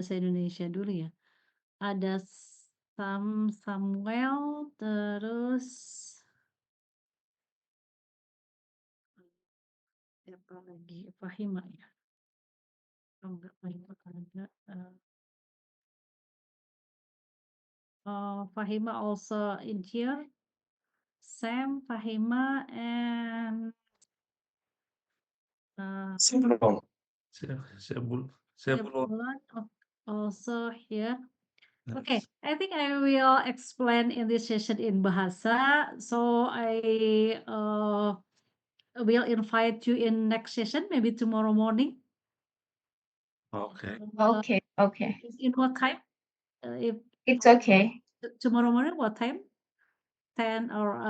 bahasa Indonesia dulu ya. Ada Samuel, terus siapa lagi? Fahima ya? Oh enggak, Fahima ada. Fahima also in here. Sam, Fahima, and Sebelum. Sebulon also here. Okay, I think I will explain in this session in Bahasa. So I will invite you in next session, maybe tomorrow morning. Okay. Okay. In what time? If It's okay. tomorrow morning, what time? 10 or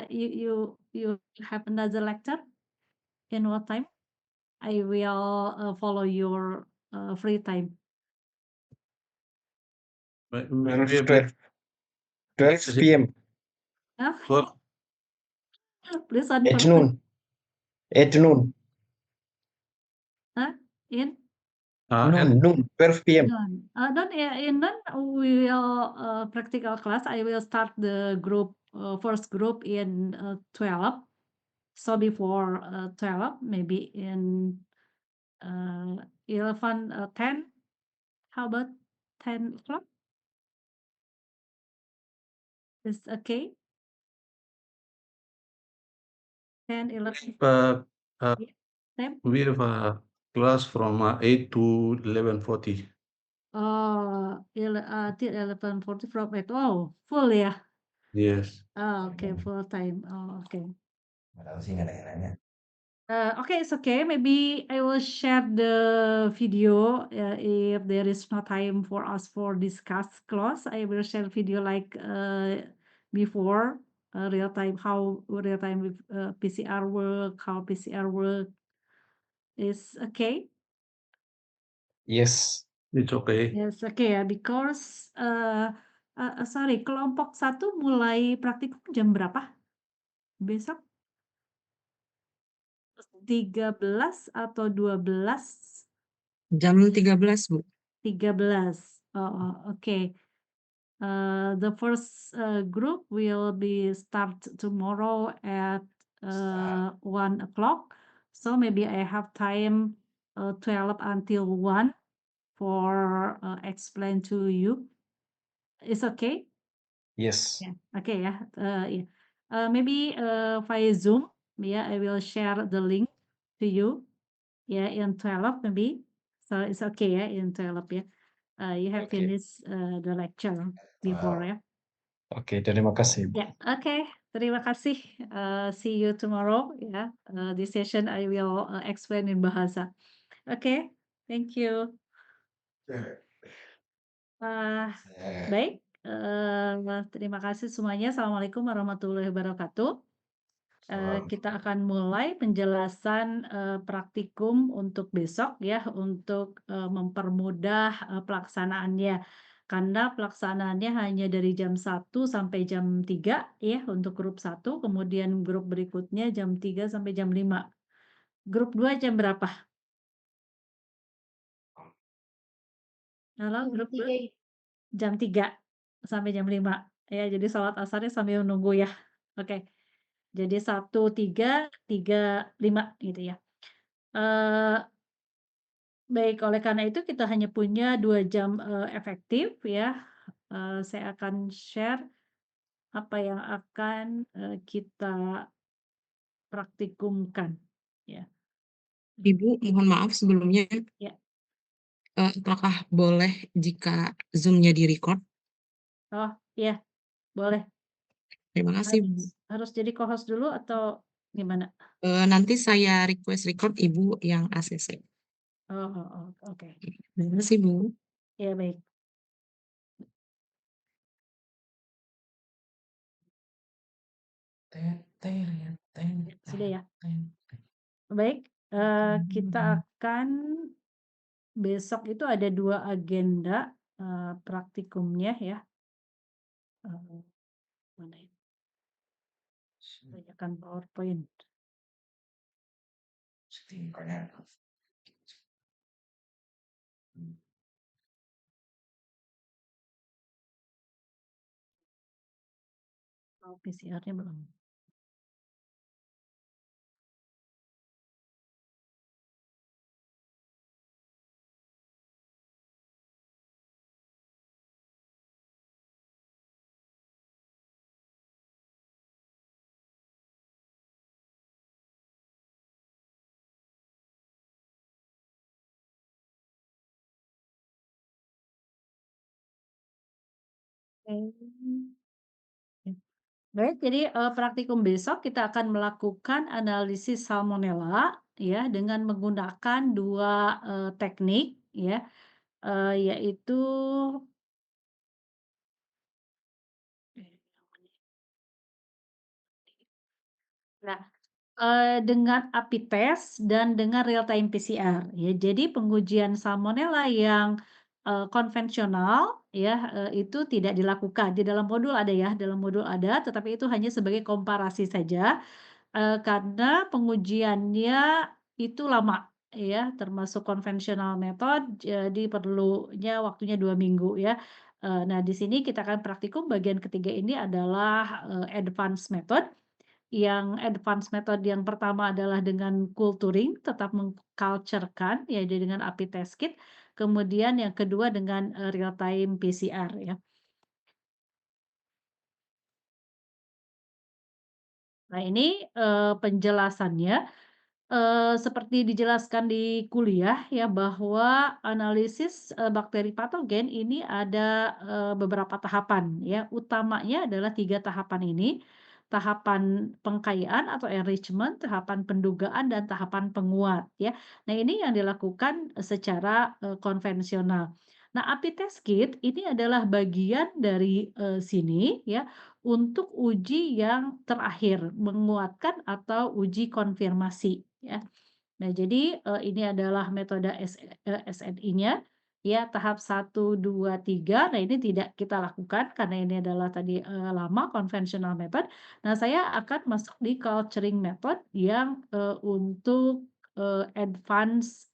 you have another lecture? In what time? I will follow your free time. 12 p.m. Huh? Well, Please at unmute. noon. At noon. Huh? In Noon. 12 p.m. none. In none we will practical class. I will start the group first group in 12. So before 12, maybe in 11, 10. How about 10 o'clock? Is okay? 10, 11. But Time? we have a class from 8 to 11:40. Till 11:40 from 8. Oh, full ya? Yes. Okay, full time. Oh, okay. Nggak tahu sih, nggak ada yang nanya. Okay, it's okay. Maybe I will share the video if there is no time for us for discuss class. I will share video like before real time, how real time with PCR work, how PCR work is okay. Yes. It's okay. Yes, okay ya. Because sorry, kelompok 1 mulai praktikum jam berapa besok? 13 atau 12? Jam 13, Bu. 13. Oh, okay. The first group will be start tomorrow at 1 o'clock. So maybe I have time 12 until 1 for explain to you. It's okay? Yes. Yeah. Okay ya. Yeah. Maybe via Zoom. Yeah, I will share the link to you. Yeah, in 12 maybe. So it's okay ya in 12 ya. You have Okay. finished the lecture before ya. Oke, terima kasih, Bu. Yeah, okay. Terima kasih. See you tomorrow. Yeah, this session I will explain in bahasa. Okay, thank you. Baik. Terima kasih semuanya. Assalamualaikum warahmatullahi wabarakatuh. Kita akan mulai penjelasan praktikum untuk besok ya, untuk mempermudah pelaksanaannya. Karena pelaksanaannya hanya dari jam 1 sampai jam 3 ya untuk grup 1, kemudian grup berikutnya jam 3 sampai jam 5. Grup 2 jam berapa? Halo, grup 2? Jam 3 sampai jam 5. Ya, jadi sholat asarnya sambil nunggu ya. Oke. Jadi 1, 3, 3, 5 gitu ya. Baik, oleh karena itu kita hanya punya 2 jam efektif ya. Saya akan share apa yang akan kita praktikumkan ya. Ibu, mohon maaf sebelumnya. Ya. Apakah boleh jika Zoom-nya di-record? Oh, iya, boleh. Terima kasih, Bu. Harus jadi co-host dulu atau gimana? Nanti saya request record Ibu yang ACC. Oke. Terima kasih, Bu. Ya, baik. Sudah ya? Baik, kita akan besok itu ada 2 agenda praktikumnya ya. Mana ini? Banyakkan PowerPoint. Oh, PCR-nya belum. Oke. Baik, jadi, praktikum besok kita akan melakukan analisis salmonella ya dengan menggunakan 2 teknik ya, yaitu nah, dengan API test dan dengan real time PCR ya. Jadi pengujian salmonella yang, konvensional ya, itu tidak dilakukan. Di dalam modul ada ya, dalam modul ada, tetapi itu hanya sebagai komparasi saja, karena pengujiannya itu lama ya, termasuk konvensional method, jadi perlunya waktunya 2 minggu ya. Nah di sini kita akan praktikum bagian ketiga ini adalah, advance method. Yang advance method yang pertama adalah dengan culturing, tetap meng-culture-kan, yaitu dengan API test kit. Kemudian yang kedua dengan, real time PCR ya. Nah ini, penjelasannya, seperti dijelaskan di kuliah ya bahwa analisis, bakteri patogen ini ada, beberapa tahapan ya. Utamanya adalah 3 tahapan ini, tahapan pengkayaan atau enrichment, tahapan pendugaan, dan tahapan penguat ya. Nah ini yang dilakukan secara, konvensional. Nah API test kit ini adalah bagian dari, sini ya untuk uji yang terakhir, menguatkan atau uji konfirmasi ya. Nah jadi, ini adalah metode SNI-nya ya tahap 1, 2, 3. Nah ini tidak kita lakukan karena ini adalah tadi, lama conventional method. Nah saya akan masuk di culturing method yang, untuk, advance,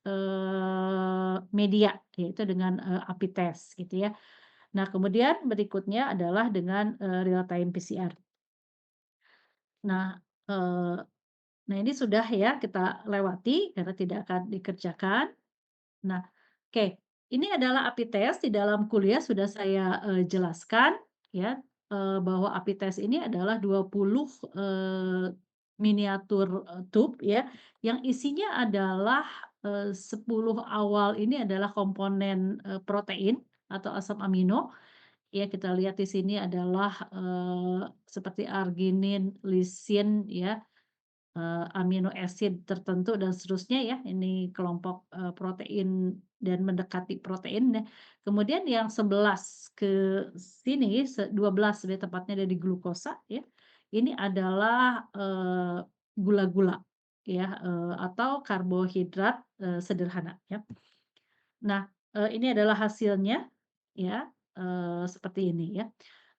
media yaitu dengan, API test gitu ya. Nah kemudian berikutnya adalah dengan, real time PCR. Nah, eee, nah ini sudah ya kita lewati karena tidak akan dikerjakan. Nah, oke, ini adalah API test di dalam kuliah sudah saya, jelaskan ya, bahwa API test ini adalah 20, miniatur, tube ya, yang isinya adalah, 10 awal ini adalah komponen, protein atau asam amino. Ya kita lihat di sini adalah, seperti arginin, lisin ya, amino acid tertentu dan seterusnya ya, ini kelompok, protein dan mendekati protein ya. Kemudian yang 11 ke sini, 12 lebih tepatnya dari glukosa ya, ini adalah, gula-gula ya, atau karbohidrat, sederhana ya. Nah, ini adalah hasilnya ya, seperti ini ya.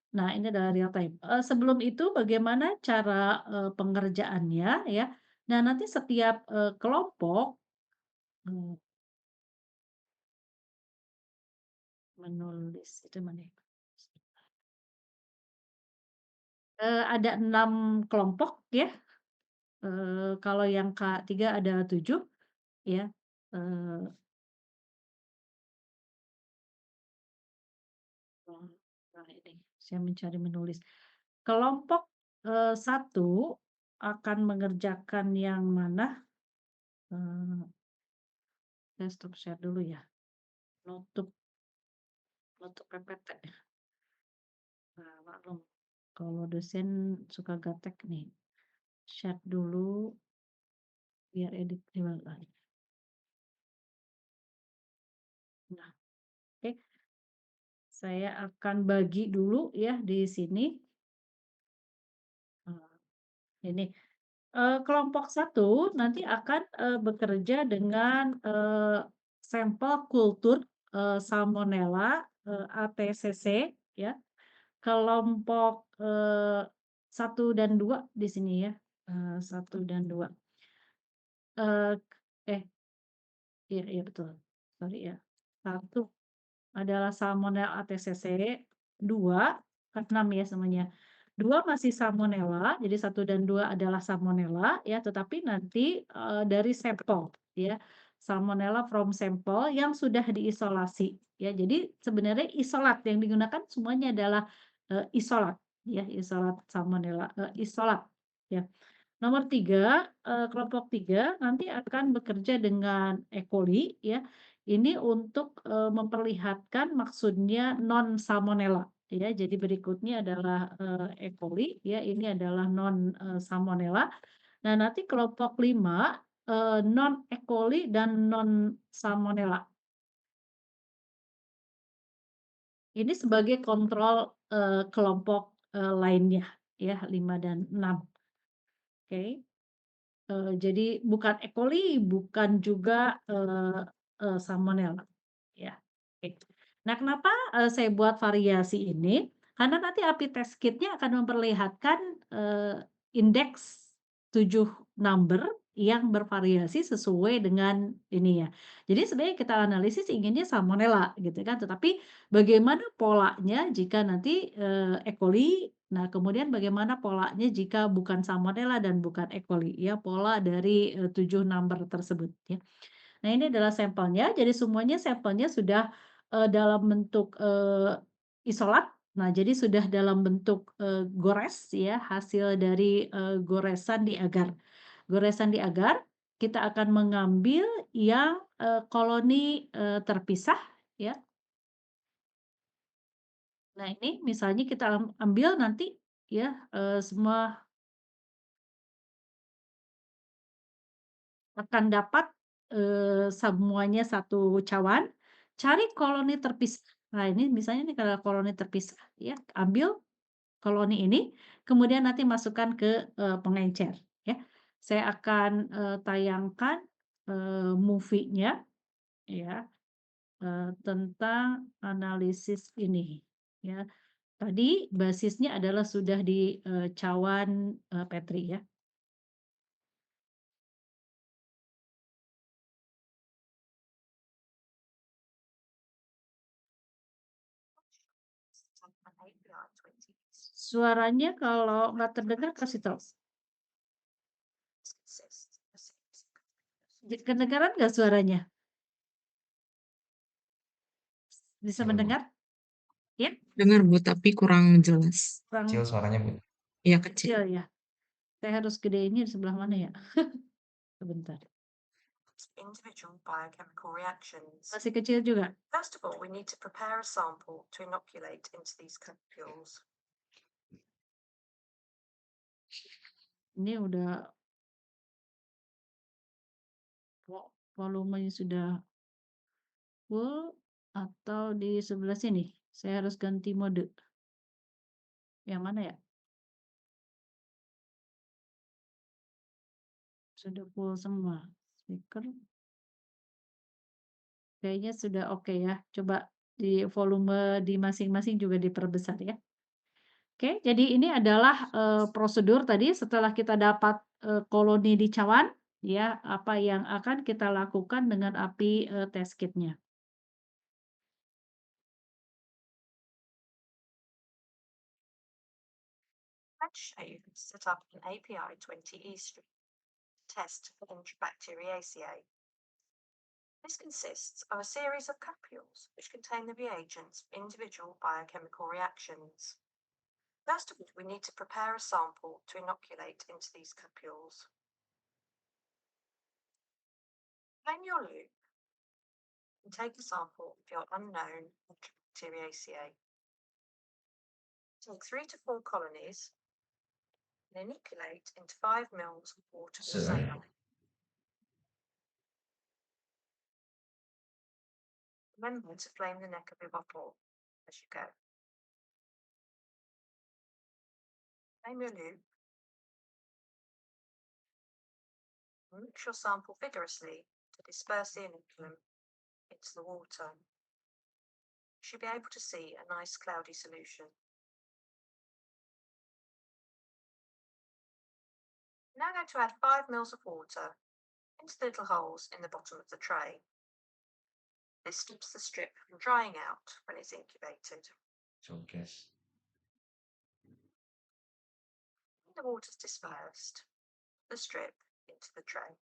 Nah, ini adalah real time. Sebelum itu bagaimana cara, pengerjaannya ya. Nah, nanti setiap, kelompok, mmm, menulis itu mana ya? Ada 6 kelompok ya, kalau yang K3 ada 7 ya, eee, nah ini saya mencari menulis. Kelompok, 1 akan mengerjakan yang mana? Eee, saya stop share dulu ya. Nutup nutup PPT. Nah, maklum kalau dosen suka gaptek nih. Share dulu biar edit lagi. Nah, oke. Saya akan bagi dulu ya di sini. Ini, kelompok 1 nanti akan, bekerja dengan, sampel kultur, Salmonella, ATCC ya. Kelompok, 1 dan 2 di sini ya, 1 dan 2. Eee, eh, iya iya betul, sorry ya. 1 adalah Salmonella ATCC, 2 kan 6 ya semuanya. 2 masih Salmonella, jadi 1 dan 2 adalah Salmonella ya, tetapi nanti, dari sampel ya, Salmonella from sampel yang sudah diisolasi ya. Jadi sebenarnya isolat yang digunakan semuanya adalah, isolat ya, isolat Salmonella, isolat ya. Nomor 3, kelompok 3 nanti akan bekerja dengan E. coli ya. Ini untuk, memperlihatkan maksudnya non Salmonella ya. Jadi berikutnya adalah, E. coli ya, ini adalah non, Salmonella. Nah, nanti kelompok 5, non E. coli dan non Salmonella. Ini sebagai kontrol, kelompok, lainnya ya, 5 dan 6. Oke. Jadi bukan E. coli, bukan juga, Salmonella, ya. Oke. Nah, kenapa, saya buat variasi ini, karena nanti API test kit-nya akan memperlihatkan, indeks 7 number yang bervariasi sesuai dengan ini ya. Jadi sebenarnya kita analisis inginnya Salmonella gitu kan, tetapi bagaimana polanya jika nanti, E. coli, nah kemudian bagaimana polanya jika bukan Salmonella dan bukan E. coli ya, pola dari, 7 number tersebut ya. Nah, ini adalah sampelnya, jadi semuanya sampelnya sudah, dalam bentuk, isolat. Nah, jadi sudah dalam bentuk, gores ya, hasil dari, goresan di agar. Goresan di agar, kita akan mengambil yang, koloni, terpisah ya. Nah, ini misalnya kita ambil nanti ya, semua akan dapat, semuanya satu cawan, cari koloni terpisah. Nah, ini misalnya nih kalau koloni terpisah ya, ambil koloni ini, kemudian nanti masukkan ke, pengencer ya. Saya akan, tayangkan, movie-nya ya, tentang analisis ini ya. Tadi basisnya adalah sudah di, cawan, Petri ya. Suaranya kalau nggak terdengar kasih tahu. Kedengaran nggak suaranya? Bisa mendengar? Ya? Dengar Bu, tapi kurang jelas. Kecil Kurang suaranya, Bu. Iya, kecil. kecil ya. Saya harus gedeinnya di sebelah mana ya? Sebentar. Individual biochemical reactions. Masih kecil juga? First of all, we need to prepare a sample to inoculate into these cupules. Ini udah volumenya sudah full atau di sebelah sini? Saya harus ganti mode. Yang mana ya? Sudah full semua. Speaker. Kayaknya sudah oke ya. Coba di volume di masing-masing juga diperbesar ya. Oke, jadi ini adalah, prosedur tadi setelah kita dapat, koloni di cawan, ya, apa yang akan kita lakukan dengan API, test kit-nya. Let's show you how to set up an API 20E stream test for Enterobacteriaceae. This consists of a series of cupules which contain the reagents for individual biochemical reactions. First of all, we need to prepare a sample to inoculate into these cupules. Flame your loop and take a sample of your unknown Enterobacteriaceae. Take 3 to 4 colonies and inoculate into 5 ml of water or saline. Remember to flame the neck of your bottle as you go. Flame your loop. Mix your sample vigorously to disperse the inoculum into the water. You should be able to see a nice cloudy solution. We're now going to add 5 ml of water into the little holes in the bottom of the tray. This stops the strip from drying out when it's incubated. Showcase. When the water's dispersed, the strip into the tray.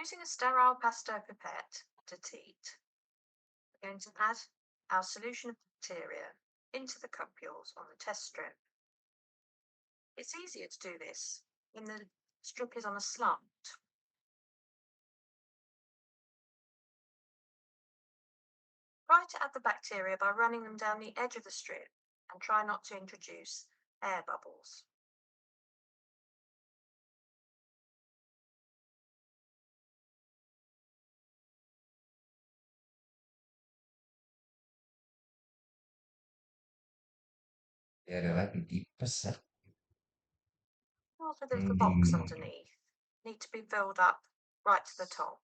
Using a sterile Pasteur pipette to teat, we're going to add our solution of bacteria into the cupules on the test strip. It's easier to do this when the strip is on a slant. Try to add the bacteria by running them down the edge of the strip and try not to introduce air bubbles. Adalah tipes. Also, there's the box underneath. Need to be filled up right to the top.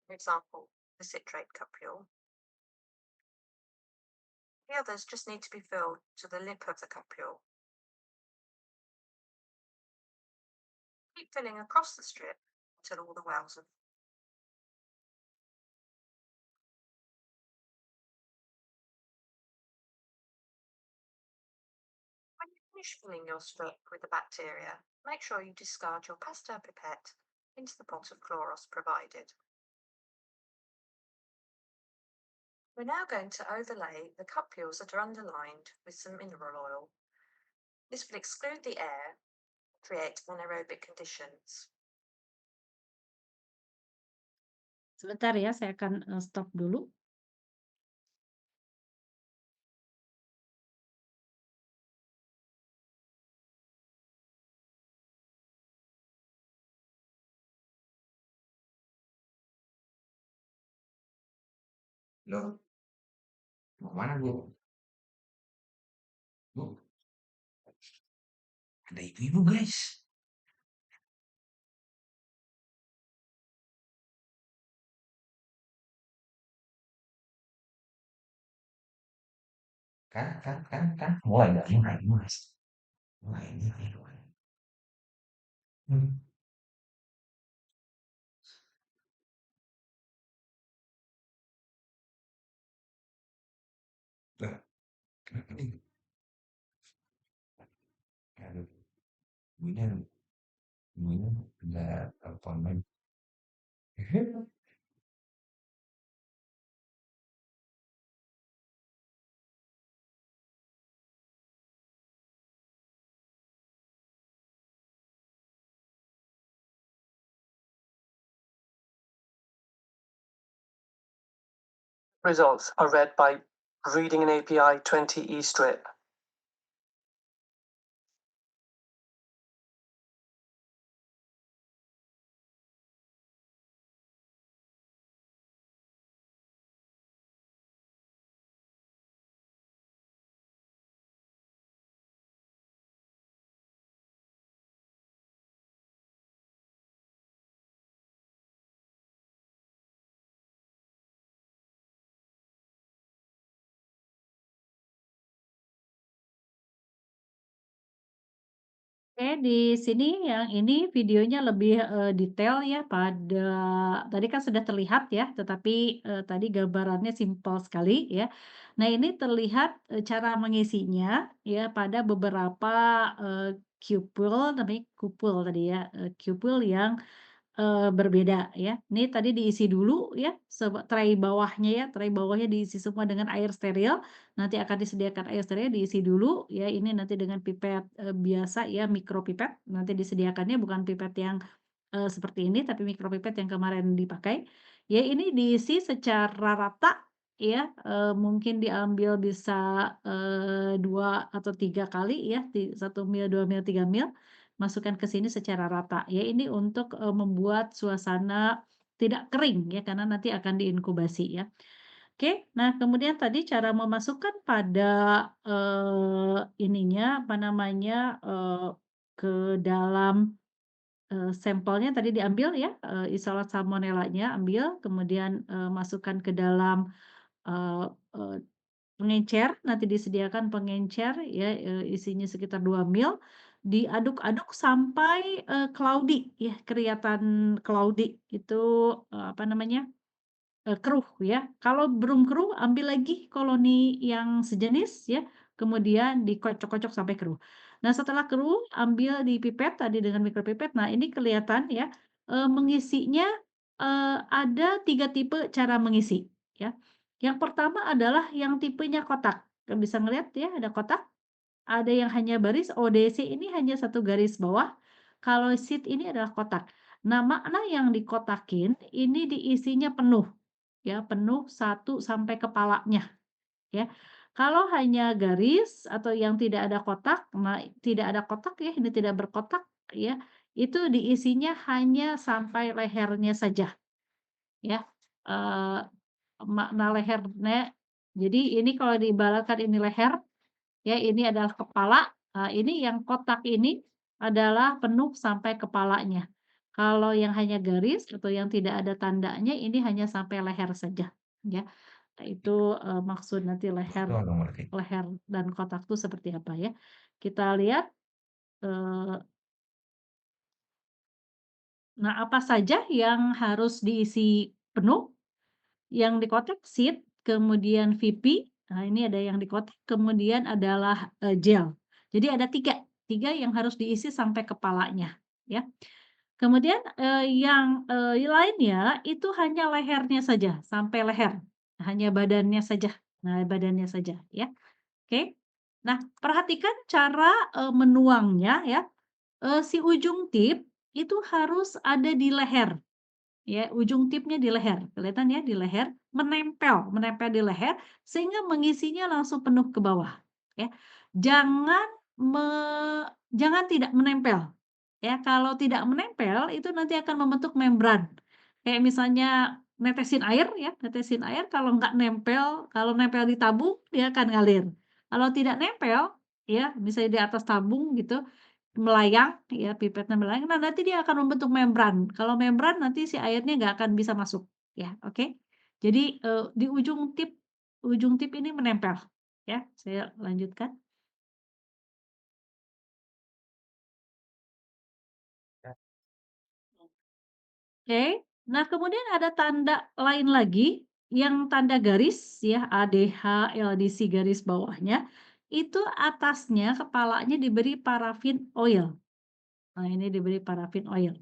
For example, the citrate cupule. The others just need to be filled to the lip of the cupule. Keep filling across the strip until all the wells are. When you finish filling your strip with the bacteria, make sure you discard your Pasteur pipette into the pot of chloros provided. We're now going to overlay the cupules that are underlined with some mineral oil. This will exclude the air, create anaerobic conditions. Sebentar ya, saya akan stop dulu. Loh, mau mana Bu? Bu, ada ibu-ibu guys. Kan. Mulai. Mulai. Lah, kenapa nih? Aduh, bunyinya udah telepon lagi. Results are read by reading an API 20E strip. Oke, di sini yang ini videonya lebih, detail ya pada tadi kan sudah terlihat ya, tetapi, tadi gambarannya simpel sekali ya. Nah, ini terlihat, cara mengisinya ya pada beberapa, kupul namanya kupul tadi ya, kupul yang berbeda ya. Ini tadi diisi dulu ya, tray bawahnya diisi semua dengan air steril, nanti akan disediakan air steril diisi dulu ya, ini nanti dengan pipet, biasa ya, mikropipet, nanti disediakannya bukan pipet yang, seperti ini, tapi mikropipet yang kemarin dipakai. Ya ini diisi secara rata ya, mungkin diambil bisa, 2 atau 3 kali ya, 1 mil, 2 mil, 3 mil. Masukkan ke sini secara rata. Ya ini untuk, membuat suasana tidak kering ya, karena nanti akan diinkubasi ya. Oke, nah kemudian tadi cara memasukkan pada, ininya, apa namanya, ke dalam, sampelnya tadi diambil ya, isolat salmonellanya ambil, kemudian, masukkan ke dalam, eee eee, pengencer, nanti disediakan pengencer ya, isinya sekitar 2 mil, diaduk-aduk sampai, cloudy ya, kelihatan cloudy itu, apa namanya keruh ya. Kalau belum keruh, ambil lagi koloni yang sejenis ya, kemudian dikocok-kocok sampai keruh. Nah, setelah keruh, ambil di pipet tadi dengan mikropipet. Nah, ini kelihatan ya, mengisinya ada 3 tipe cara mengisi ya. Yang pertama adalah yang tipenya kotak. Bisa ngelihat ya, ada kotak, ada yang hanya baris, ODC ini hanya 1 garis bawah, kalau sheet ini adalah kotak. Nah, makna yang dikotakin ini diisinya penuh. Ya, penuh 1 sampai kepalanya, ya. Kalau hanya garis atau yang tidak ada kotak, nah tidak ada kotak ya, ini tidak berkotak ya, itu diisinya hanya sampai lehernya saja, ya. Makna lehernya, jadi ini kalau diibaratkan ini leher, ya ini adalah kepala, ini yang kotak ini adalah penuh sampai kepalanya. Kalau yang hanya garis atau yang tidak ada tandanya ini hanya sampai leher saja, ya. Nah, itu, maksud nanti leher Betul dong berarti. leher dan kotak itu seperti apa ya. Kita lihat, nah apa saja yang harus diisi penuh, yang di kotak sheet, kemudian VP, nah ini ada yang di kotak, kemudian adalah, gel. Jadi ada 3 yang harus diisi sampai kepalanya, ya. Kemudian, yang, lainnya itu hanya lehernya saja, sampai leher, hanya badannya saja. Nah, badannya saja ya, oke. Nah, perhatikan cara, menuangnya ya, si ujung tip itu harus ada di leher, ya, ujung tipnya di leher, kelihatan ya di leher, menempel di leher sehingga mengisinya langsung penuh ke bawah, ya. Jangan me jangan tidak menempel. Ya, kalau tidak menempel itu nanti akan membentuk membran. Kayak misalnya netesin air kalau nggak nempel, kalau nempel di tabung dia akan ngalir. Kalau tidak nempel, ya misalnya di atas tabung gitu, melayang, ya pipetnya melayang, nah nanti dia akan membentuk membran. Kalau membran nanti si airnya nggak akan bisa masuk, ya, oke. Jadi, di ujung tip ini menempel, ya. Saya lanjutkan. Oke. Nah, kemudian ada tanda lain lagi, yang tanda garis ya, ADH, LDC garis bawahnya, itu atasnya, kepalanya diberi paraffin oil. Nah, ini diberi paraffin oil.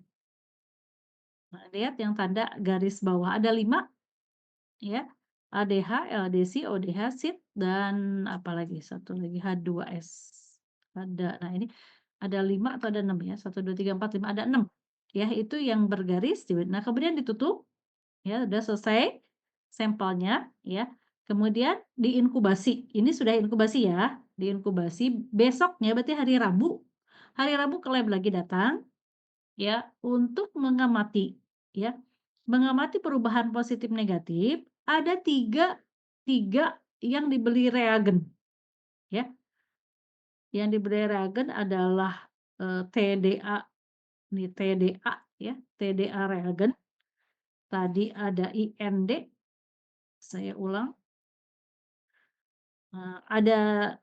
Nah, lihat yang tanda garis bawah, ada 5 ya, ADH, LDC, ODH, SID, dan apalagi satu lagi H2S. Nah ini ada 5 atau ada 6 ya, 1, 2, 3, 4, 5, ada 6. Ya, itu yang bergaris. Nah, kemudian ditutup. Ya, udah selesai sampelnya ya. Kemudian diinkubasi. Ini sudah inkubasi ya, diinkubasi. Besoknya berarti hari Rabu. Hari Rabu ke lab lagi datang ya untuk mengamati ya. Mengamati perubahan positif negatif, ada tiga yang dibeli reagen ya. Yang dibeli reagen adalah TDA, ini TDA ya, TDA reagen. Tadi ada IND, saya ulang, ada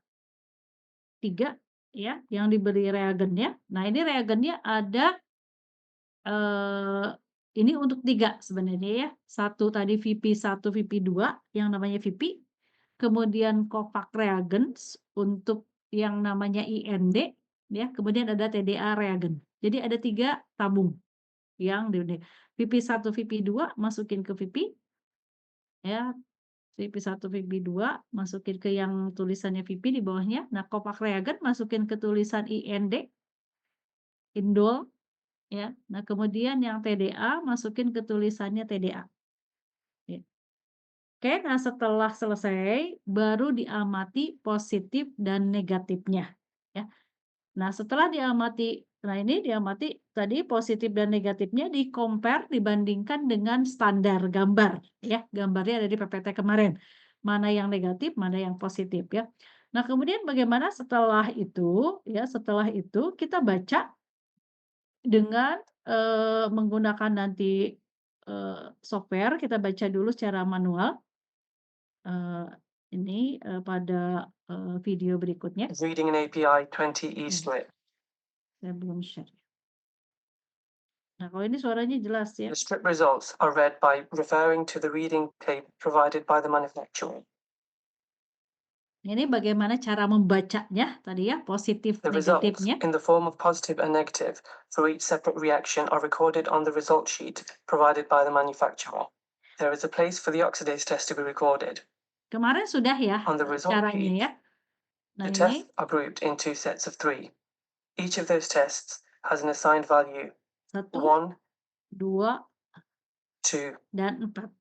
3 ya yang diberi reagennya. Nah, ini reagennya ada, ini untuk 3 sebenarnya ya. 1 tadi VP1, VP2 yang namanya VP, kemudian Covax reagens untuk yang namanya IND ya, kemudian ada TDA reagen. Jadi ada 3 tabung yang VP1, VP2 masukin ke VP ya. VP1, VP2 masukin ke yang tulisannya VP di bawahnya. Nah, Covax reagen masukin ke tulisan IND, Indol, ya. Nah, kemudian yang TDA masukin ke tulisannya TDA. Ya. Oke, nah setelah selesai baru diamati positif dan negatifnya, ya. Nah, setelah diamati, nah ini diamati tadi positif dan negatifnya di-compare, dibandingkan dengan standar gambar ya. Gambarnya ada di PPT kemarin. Mana yang negatif, mana yang positif ya. Nah, kemudian bagaimana setelah itu ya, setelah itu kita baca dengan menggunakan nanti software, kita baca dulu secara manual. Ini pada video berikutnya. Reading an API 20E Hmm. strip. Saya belum share. Nah, kalau ini suaranya jelas ya. The strip results are read by referring to the reading table provided by the manufacturer. Ini bagaimana cara membacanya tadi ya, positif The results, negatifnya. in the form of positive and negative, for each separate reaction are recorded on the result sheet provided by the manufacturer. There is a place for the oxidase test to be recorded. Kemarin sudah ya On the result caranya sheet, ya. Nah, the ini tests are grouped into sets of 3. Each of those tests has an assigned value 1, 1, 2, 2, dan 4.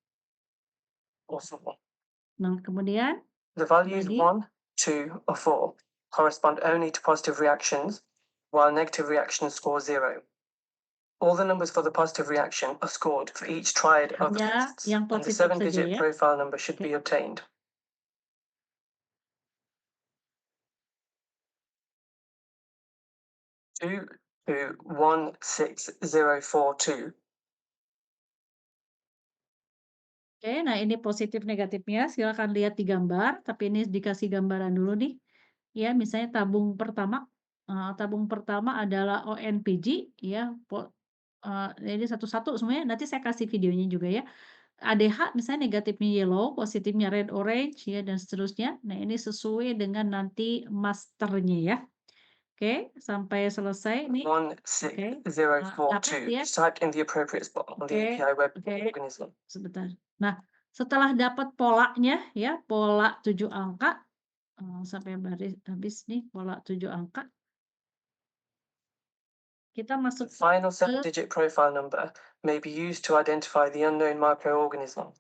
or 4. Nah, kemudian The values tadi 1, 2, or 4 correspond only to positive reactions, while negative reactions score 0. All the numbers for the positive reaction are scored for each triad of the hanya tests, yang and the positif saja 7-digit ya. profile number should Oke. be obtained. Two, 16042. Oke, nah ini positif negatifnya. Silakan lihat di gambar, tapi ini dikasih gambaran dulu nih. Ya, misalnya tabung pertama adalah ONPG ya. Ini satu-satu semuanya. Nanti saya kasih videonya juga ya. ADH misalnya negatifnya yellow, positifnya red, orange ya dan seterusnya. Nah, ini sesuai dengan nanti masternya ya. Oke, sampai selesai nih. Oke. Apa 16042 ya? is typed in the appropriate spot on the Oke, API web oke. organism. Sebentar. Nah, setelah dapat polanya ya, pola 7 angka sampai habis nih pola 7 angka. Kita The masuk final ke 7-digit profile number may be used to identify the unknown microorganism.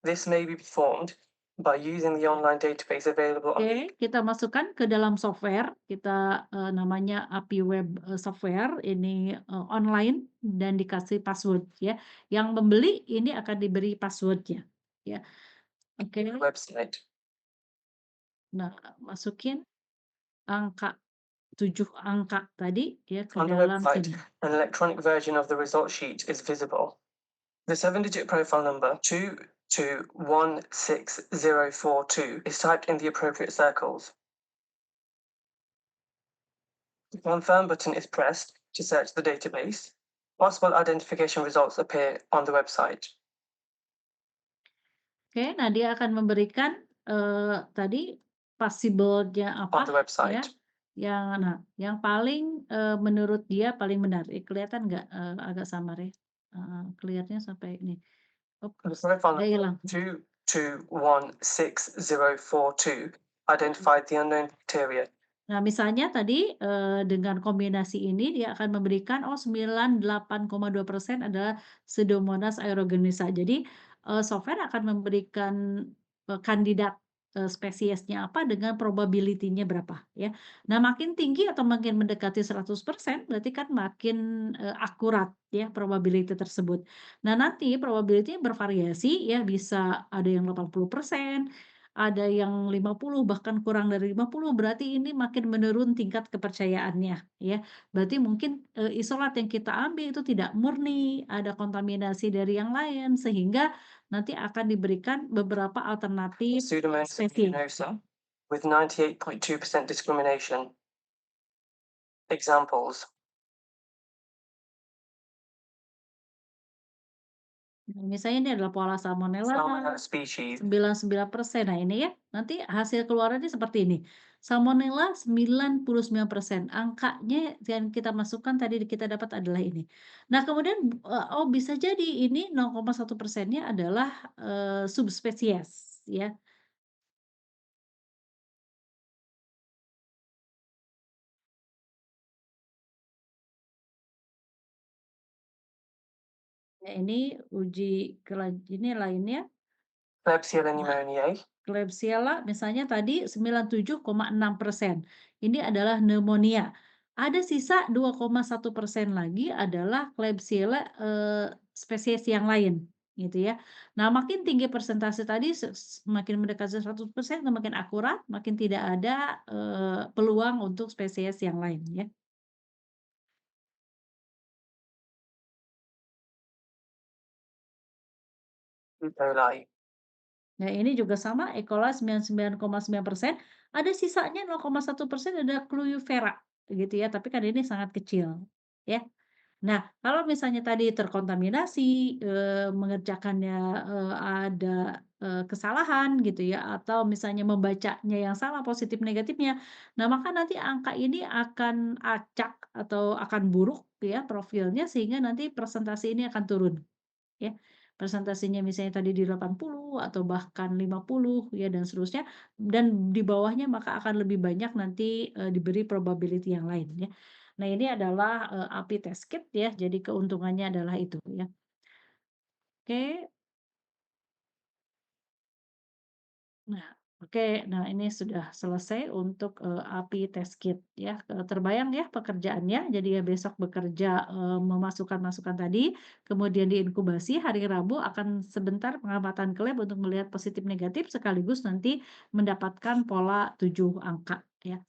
This may be performed by using the online database available on Oke, kita masukkan ke dalam software. Kita namanya API Web Software ini online dan dikasih password ya. Yang membeli ini akan diberi passwordnya ya. Oke. the website. Nah, masukin angka 7 angka tadi ya ke On the dalam website, sini. an electronic version of the result sheet is visible. The 7-digit profile number 2216042 is typed in the appropriate circles. The Confirm button is pressed to search the database. Possible identification results appear on the website. Oke, nah dia akan memberikan tadi possible-nya On apa the ya. website, Yang paling menurut dia paling benar. Kelihatan nggak agak samar ya? Kelihatannya sampai ini. the Oops, profile udah hilang. number 2216042 identified the unknown bacteria. Nah, misalnya tadi dengan kombinasi ini dia akan memberikan 98,2% adalah Pseudomonas aeruginosa. Jadi software akan memberikan kandidat spesiesnya apa dengan probability-nya berapa ya. Nah, makin tinggi atau makin mendekati 100% berarti kan makin akurat ya probability tersebut. Nah, nanti probability-nya bervariasi ya, bisa ada yang 80%, ada yang 50, bahkan kurang dari 50, berarti ini makin menurun tingkat kepercayaannya ya. Berarti mungkin isolat yang kita ambil itu tidak murni, ada kontaminasi dari yang lain sehingga nanti akan diberikan beberapa alternatif Pseudomonas spesies. aeruginosa with 98.2% discrimination. Examples: Nah, misalnya ini adalah pola Salmonella Salmonella species 99%. Nah, ini ya, nanti hasil keluarannya seperti ini. Salmonella 99%. Angkanya yang kita masukkan tadi kita dapat adalah ini. Nah, kemudian oh bisa jadi ini 0,1%-nya adalah subspesies ya. Ya, ini uji ini lainnya. Klebsiella pneumoniae, Klebsiella misalnya tadi 97,6%. Ini adalah pneumonia. Ada sisa 2,1% lagi adalah Klebsiella spesies yang lain gitu ya. Nah, makin tinggi persentase tadi semakin mendekati 100% semakin akurat, makin tidak ada peluang untuk spesies yang lain ya. E. coli. Nah, ini juga sama, E. coli 99,9%, ada sisanya 0,1% ada Cluifera gitu ya, tapi kan ini sangat kecil ya. Nah, kalau misalnya tadi terkontaminasi, mengerjakannya, ada, kesalahan gitu ya, atau misalnya membacanya yang salah positif negatifnya, nah maka nanti angka ini akan acak atau akan buruk ya profilnya sehingga nanti presentasi ini akan turun ya. Presentasinya misalnya tadi di 80 atau bahkan 50 ya dan seterusnya, dan di bawahnya maka akan lebih banyak nanti, diberi probability yang lain ya. Nah ini adalah, API test kit ya, jadi keuntungannya adalah itu ya. Oke. Nah, oke. Nah, ini sudah selesai untuk, API test kit ya, terbayang ya pekerjaannya. Jadi ya besok bekerja, memasukkan masukan tadi, kemudian diinkubasi, hari Rabu akan sebentar pengamatan ke lab untuk melihat positif negatif sekaligus nanti mendapatkan pola 7 angka ya.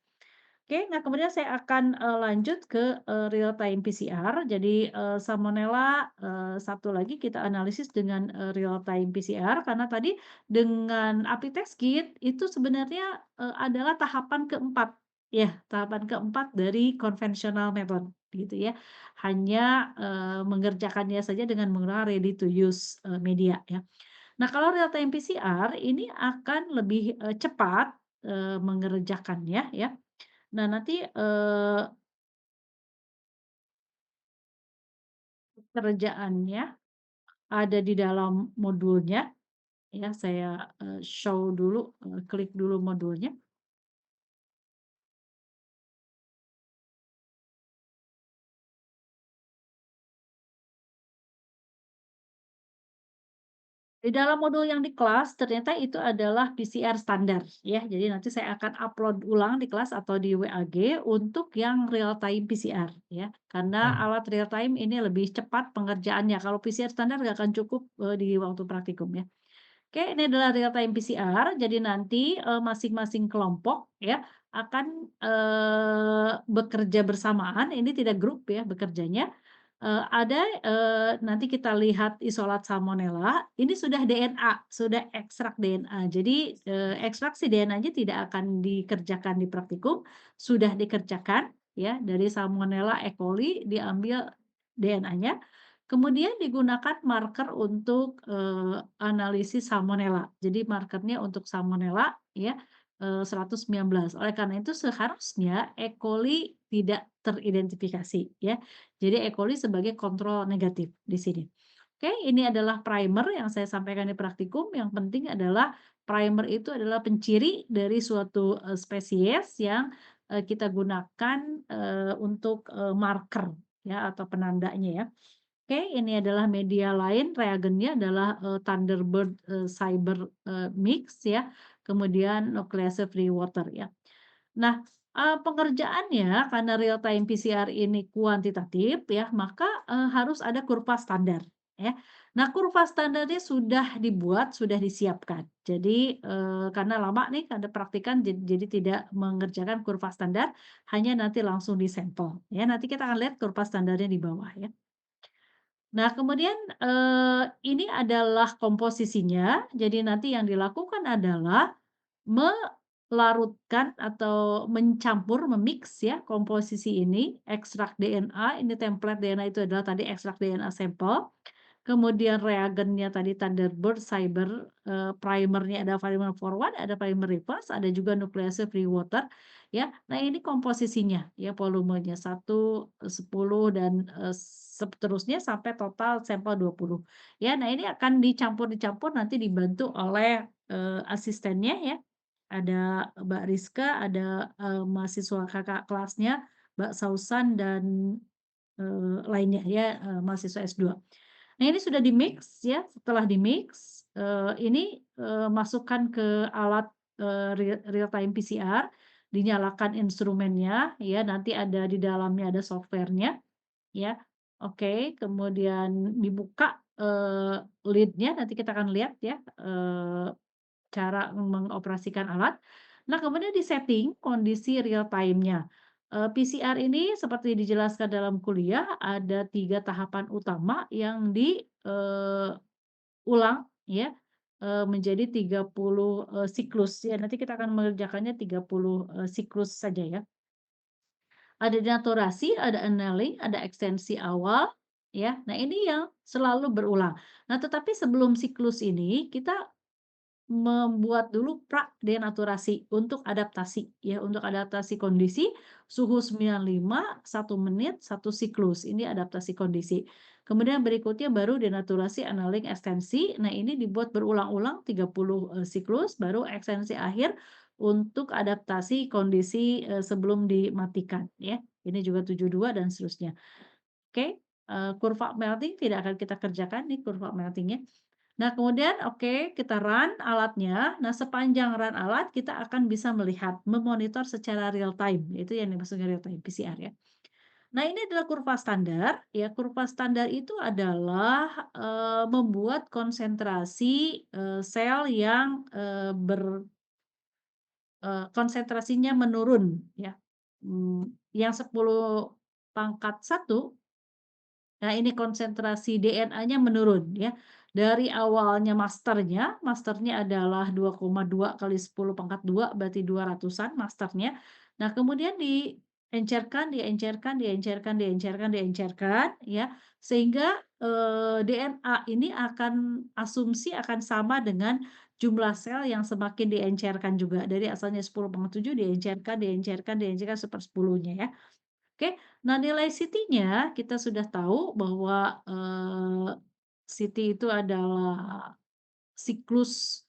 Oke, nah kemudian saya akan, lanjut ke, real time PCR. Jadi, salmonella, satu lagi kita analisis dengan, real time PCR karena tadi dengan API test kit itu sebenarnya, adalah tahapan keempat, ya, tahapan keempat dari konvensional method gitu ya. Hanya, mengerjakannya saja dengan menggunakan ready to use, media ya. Nah kalau real time PCR ini akan lebih, cepat, mengerjakannya ya. Nah, nanti, pekerjaannya ada di dalam modulnya, ya, saya, show dulu, klik dulu modulnya. Di dalam modul yang di kelas ternyata itu adalah PCR standar, ya. Jadi nanti saya akan upload ulang di kelas atau di WAG untuk yang real time PCR, ya. Karena Hmm. alat real time ini lebih cepat pengerjaannya, kalau PCR standar nggak akan cukup, di waktu praktikum, ya. Oke, ini adalah real time PCR. Jadi nanti, masing-masing kelompok ya akan, bekerja bersamaan, ini tidak grup ya bekerjanya. Ada, nanti kita lihat isolat salmonella, ini sudah DNA, sudah ekstrak DNA. Jadi, ekstraksi DNA-nya tidak akan dikerjakan di praktikum, sudah dikerjakan ya dari Salmonella E. coli diambil DNA-nya. Kemudian digunakan marker untuk, analisis salmonella. Jadi markernya untuk salmonella ya, 119. Oleh karena itu seharusnya E. coli tidak teridentifikasi ya. Jadi E. coli sebagai kontrol negatif di sini. Oke, ini adalah primer yang saya sampaikan di praktikum. Yang penting adalah primer itu adalah penciri dari suatu, spesies yang, kita gunakan, untuk, marker ya atau penandanya ya. Oke, ini adalah media lain, reagennya adalah, Thunderbird, Cyber, Mix ya, kemudian nuclease free water ya. Nah, pengerjaannya karena real time PCR ini kuantitatif ya, maka, harus ada kurva standar ya. Nah, kurva standarnya sudah dibuat, sudah disiapkan. Jadi, karena lama nih ada praktikan jadi tidak mengerjakan kurva standar, hanya nanti langsung disampel ya. Nanti kita akan lihat kurva standarnya di bawah ya. Nah, kemudian, ini adalah komposisinya. Jadi nanti yang dilakukan adalah melarutkan atau mencampur, memix ya komposisi ini, ekstrak DNA, ini template DNA itu adalah tadi ekstrak DNA sampel. Kemudian reagennya tadi Thunderbird, Cyber, primernya ada primer forward, ada primer reverse, ada juga nuclease free water, ya. Nah, ini komposisinya, ya, volumenya 1, 10, dan, seterusnya sampai total sampel 20. Ya, nah ini akan dicampur-dicampur nanti dibantu oleh, asistennya ya. Ada Mbak Rizka, ada, mahasiswa kakak kelasnya, Mbak Sausan, dan, lainnya ya, mahasiswa S2. Nah, ini sudah di-mix ya, setelah di-mix, ini, masukkan ke alat, real time PCR, dinyalakan instrumennya ya, nanti ada di dalamnya ada software-nya ya. Oke, kemudian dibuka, lid-nya, nanti kita akan lihat ya, cara mengoperasikan alat. Nah, kemudian di-setting kondisi real time-nya. PCR ini seperti dijelaskan dalam kuliah, ada 3 tahapan utama yang ulang ya, menjadi 30, siklus ya. Nanti kita akan mengerjakannya 30, siklus saja ya. ada denaturasi, ada annealing, ada ekstensi awal, ya. Nah, ini yang selalu berulang. Nah, tetapi sebelum siklus ini kita membuat dulu pra-denaturasi untuk adaptasi, ya, untuk adaptasi kondisi suhu 95, 1 menit, 1 siklus. Ini adaptasi kondisi. Kemudian berikutnya baru denaturasi, annealing, ekstensi. Nah, ini dibuat berulang-ulang 30 siklus, baru ekstensi akhir untuk adaptasi kondisi sebelum dimatikan, ya. Ini juga 72 dan seterusnya. Oke, kurva melting tidak akan kita kerjakan nih kurva meltingnya. Nah, kemudian oke, kita run alatnya. Nah, sepanjang run alat kita akan bisa melihat, memonitor secara real time. Itu yang dimaksud real time PCR ya. Nah, ini adalah kurva standar ya. Kurva standar itu adalah membuat konsentrasi sel yang konsentrasinya menurun ya. Yang 10 pangkat 1. Nah, ini konsentrasi DNA-nya menurun ya. Dari awalnya masternya adalah 2,2 kali 10 pangkat 2 berarti 200-an masternya. Nah, kemudian diencerkan ya, sehingga DNA ini asumsi akan sama dengan jumlah sel yang semakin diencerkan juga. Dari asalnya 10 pangkat 7 diencerkan 1/10-nya ya. Oke, nah nilai CT-nya kita sudah tahu bahwa, CT itu adalah siklus,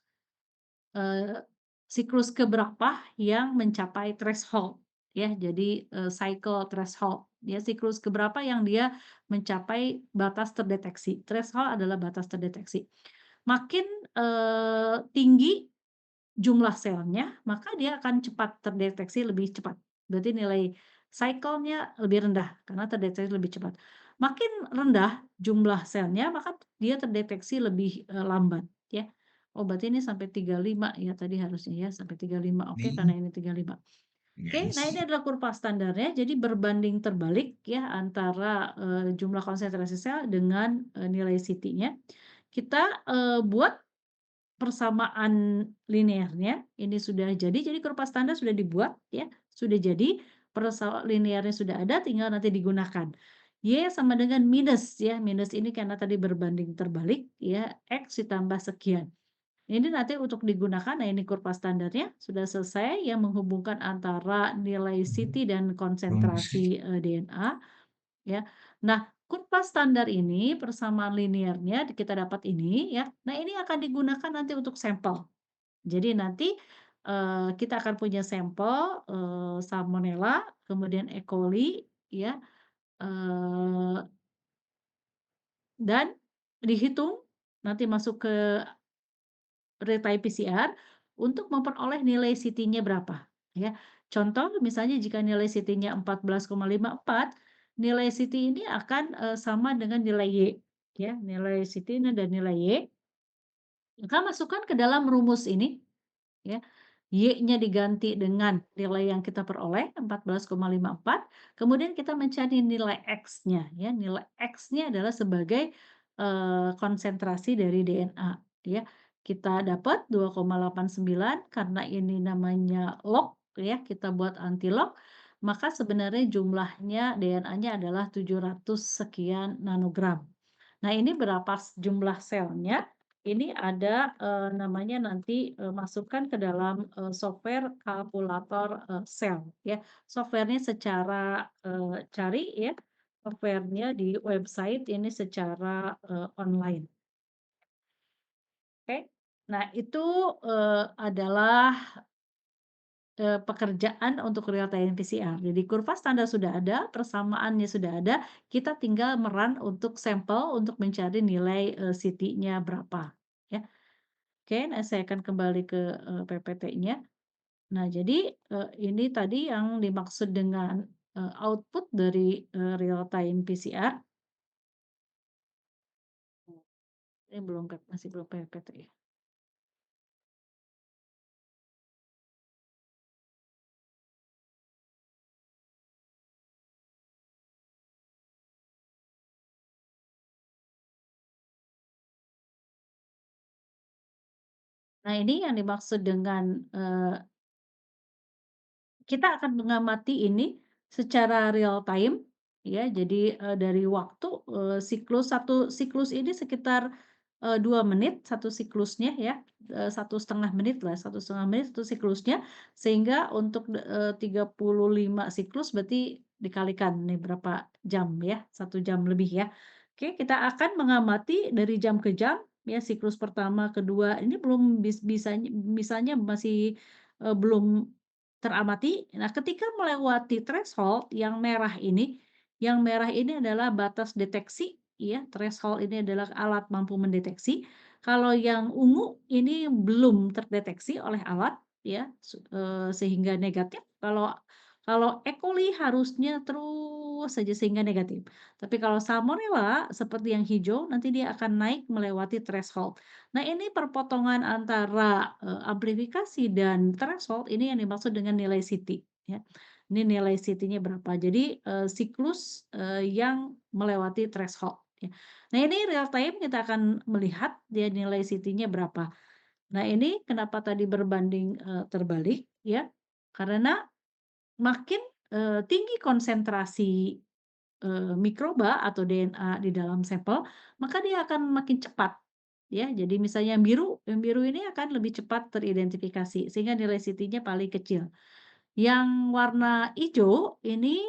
siklus keberapa yang mencapai threshold ya. Jadi, cycle threshold ya, siklus keberapa yang dia mencapai batas terdeteksi. Threshold adalah batas terdeteksi. Makin, tinggi jumlah selnya, maka dia akan cepat terdeteksi lebih cepat. Berarti nilai cycle-nya lebih rendah karena terdeteksi lebih cepat. Makin rendah jumlah selnya, maka dia terdeteksi lebih lambat ya. Oh, berarti ini sampai 35 ya tadi harusnya ya, sampai 35. Oke, karena ini 35. Oke, nah ini adalah kurva standarnya. Jadi berbanding terbalik ya antara jumlah konsentrasi sel dengan nilai CT-nya. Kita buat persamaan linearnya ini sudah jadi kurva standar sudah dibuat ya, sudah jadi, linearnya sudah ada tinggal nanti digunakan. Y sama dengan minus ya, minus ini karena tadi berbanding terbalik ya, X ditambah sekian. Ini nanti untuk digunakan, nah ini kurva standarnya sudah selesai yang menghubungkan antara nilai CT dan konsentrasi DNA ya. Nah, kurva standar ini persamaan linearnya kita dapat ini ya. Nah, ini akan digunakan nanti untuk sampel. Jadi nanti kita akan punya sampel Salmonella, kemudian E. coli ya, dan dihitung nanti masuk ke real time PCR untuk memperoleh nilai CT-nya berapa ya. Contoh misalnya jika nilai CT-nya 14,54, nilai CT ini akan sama dengan nilai Y ya, nilai CT ini dan nilai Y. Maka masukkan ke dalam rumus ini ya. Y-nya diganti dengan nilai yang kita peroleh 14,54, kemudian kita mencari nilai X-nya ya. Nilai X-nya adalah sebagai konsentrasi dari DNA ya. Kita dapat 2,89 karena ini namanya log ya, kita buat anti-log, maka sebenarnya jumlahnya DNA-nya adalah 700 sekian nanogram. Nah, ini berapa jumlah selnya? Ini ada namanya nanti masukkan ke dalam software kalkulator sel ya. Softwarenya secara cari ya, softwarenya di website ini secara online. Oke. Nah, itu adalah pekerjaan untuk real time PCR. Jadi kurva standar sudah ada, persamaannya sudah ada, kita tinggal merun untuk sampel untuk mencari nilai CT-nya berapa ya. Oke, nah saya akan kembali ke PPT-nya. Nah, jadi ini tadi yang dimaksud dengan output dari real time PCR. Ini masih belum PPT ya. Nah, ini yang dimaksud dengan kita akan mengamati ini secara real time ya. Jadi, dari waktu, satu siklus ini sekitar, 2 menit satu siklusnya ya, 1,5 menit lah, 1,5 menit satu siklusnya. Sehingga untuk 35 siklus berarti dikalikan nih berapa jam ya, 1 jam lebih ya. Oke, kita akan mengamati dari jam ke jam ya, siklus pertama, kedua, ini belum misalnya masih, belum teramati. Nah, ketika melewati threshold yang merah ini adalah batas deteksi ya, threshold ini adalah alat mampu mendeteksi. Kalau yang ungu ini belum terdeteksi oleh alat ya, sehingga negatif. Kalau E. coli harusnya terus saja sehingga negatif. Tapi kalau salmonella seperti yang hijau nanti dia akan naik melewati threshold. Nah, ini perpotongan antara, amplifikasi dan threshold ini yang dimaksud dengan nilai CT ya. Ini nilai CT-nya berapa. Jadi, siklus, yang melewati threshold ya. Nah, ini real time kita akan melihat dia nilai CT-nya berapa. Nah, ini kenapa tadi berbanding, terbalik ya, karena makin, tinggi konsentrasi, mikroba atau DNA di dalam sampel, maka dia akan makin cepat ya. Jadi misalnya yang biru ini akan lebih cepat teridentifikasi sehingga nilai CT-nya paling kecil. Yang warna hijau ini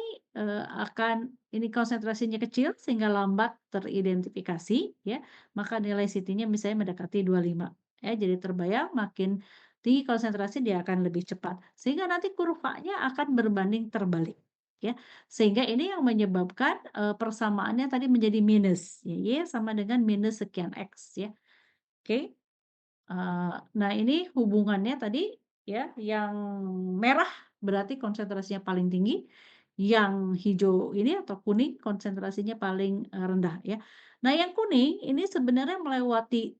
konsentrasinya kecil sehingga lambat teridentifikasi ya, maka nilai CT-nya misalnya mendekati 25 ya. Jadi terbayang makin tinggi konsentrasi dia akan lebih cepat, sehingga nanti kurvanya akan berbanding terbalik ya. Sehingga ini yang menyebabkan, persamaannya tadi menjadi minus, ya Y sama dengan minus sekian X ya. Oke. Nah, ini hubungannya tadi ya, yang merah berarti konsentrasinya paling tinggi, yang hijau ini atau kuning konsentrasinya paling, rendah ya. Nah, yang kuning ini sebenarnya melewati,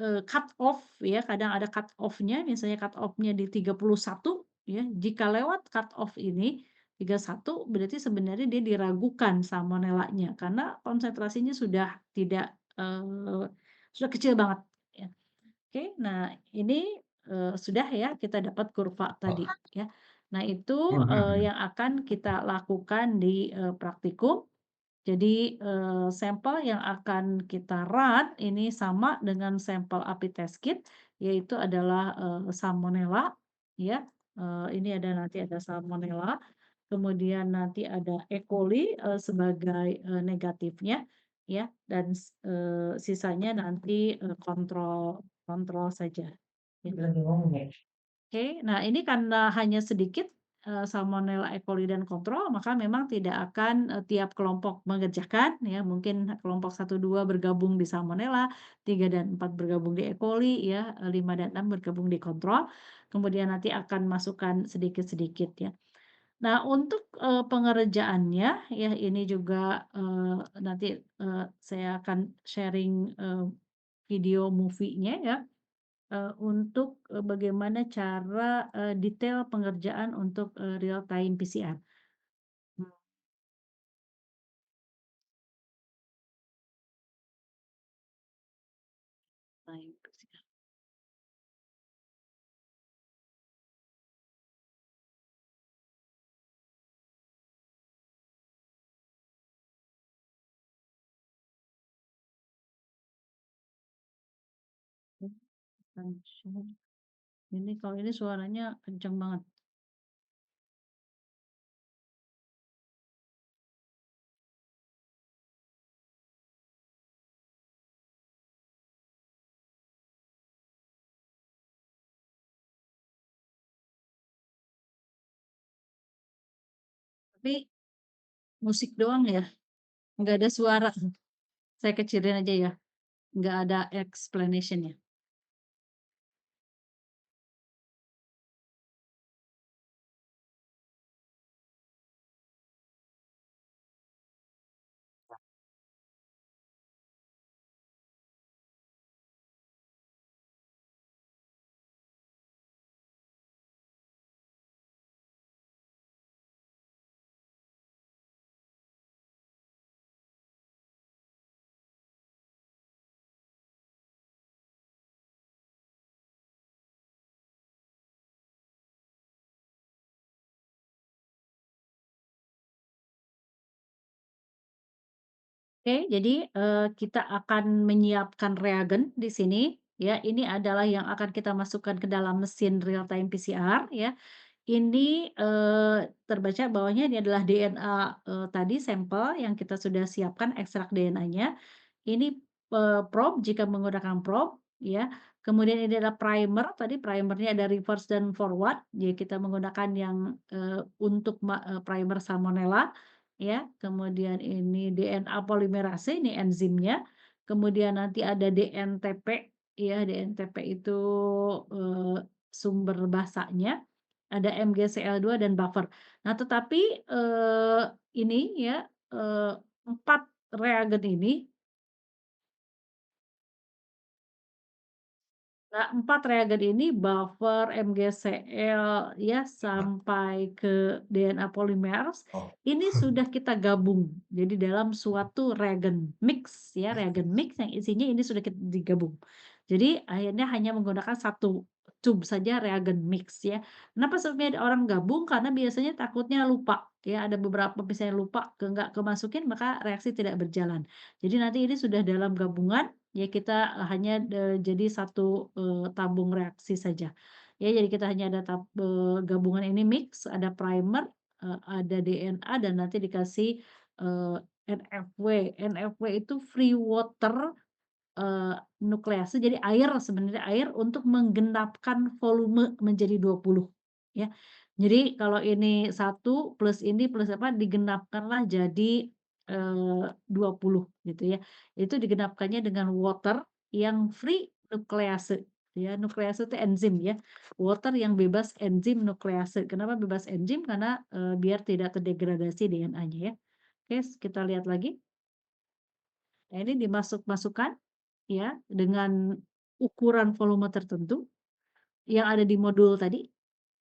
cut off ya, kadang ada cut off-nya, misalnya cut off-nya di 31 ya. Jika lewat cut off ini 31 berarti sebenarnya dia diragukan salmonellanya karena konsentrasinya sudah tidak, sudah kecil banget ya. Oke, nah ini, sudah ya kita dapat kurva tadi ya. Nah itu, yang akan kita lakukan di, praktikum. Jadi, sampel yang akan kita run ini sama dengan sampel API test kit, yaitu adalah, salmonella ya, ini nanti ada salmonella, kemudian nanti ada E. coli, sebagai, negatifnya ya, dan sisanya nanti, kontrol kontrol saja, gitu. Oke, nah ini karena hanya sedikit, Salmonella, E. coli, dan kontrol, maka memang tidak akan, tiap kelompok mengerjakan ya, mungkin kelompok 1, 2 bergabung di Salmonella, 3 dan 4 bergabung di E. coli ya, 5 dan 6 bergabung di kontrol, kemudian nanti akan masukkan sedikit-sedikit ya. Nah untuk, pengerjaannya ya ini juga, nanti, saya akan sharing, video movie-nya ya. Untuk, bagaimana cara, detail pengerjaan untuk, real time PCR. Mmm. Time PCR. Function. Ini kalau ini suaranya kenceng banget. Tapi musik doang ya? Nggak ada suara? Saya kecilin aja ya, nggak ada explanation-nya. Oke, jadi, kita akan menyiapkan reagen di sini, ya. Ini adalah yang akan kita masukkan ke dalam mesin real time PCR, ya. Ini, terbaca bawahnya ini adalah DNA, tadi sampel yang kita sudah siapkan ekstrak DNA-nya. Ini, probe jika menggunakan probe, ya. Kemudian ini adalah primer, tadi primernya ada reverse dan forward, jadi kita menggunakan yang, untuk primer salmonella, ya. Kemudian ini DNA polimerase, ini enzimnya. Kemudian nanti ada DNTP, ya, DNTP itu, sumber basanya. Ada MgCl2 dan buffer. Nah, tetapi, ini ya, 4 reagen ini Nah, 4 reagen ini buffer, MgCl, ya, sampai ke DNA polymerase, Oh, ini sudah kita gabung. Jadi dalam suatu reagen mix, ya, reagen mix yang isinya ini sudah digabung. Jadi akhirnya hanya menggunakan satu tube saja reagen mix, ya. Kenapa sebenarnya orang gabung? Karena biasanya takutnya lupa, ya, ada beberapa misalnya lupa nggak kemasukin maka reaksi tidak berjalan. Jadi nanti ini sudah dalam gabungan, ya kita hanya, jadi satu, tabung reaksi saja. Ya jadi kita hanya ada gabungan ini mix, ada primer, ada DNA dan nanti dikasih, NFW. NFW itu free water, nuklease, jadi air sebenarnya air untuk menggenapkan volume menjadi 20, ya. Jadi kalau ini satu plus ini plus apa digenapkanlah jadi, 20 gitu ya. Itu digenapkannya dengan water yang free nuklease, ya. Nuklease itu enzim ya, water yang bebas enzim nuklease. Kenapa bebas enzim? Karena, biar tidak terdegradasi DNA-nya ya. Oke, kita lihat lagi. Nah, ini masukkan ya, dengan ukuran volume tertentu yang ada di modul tadi,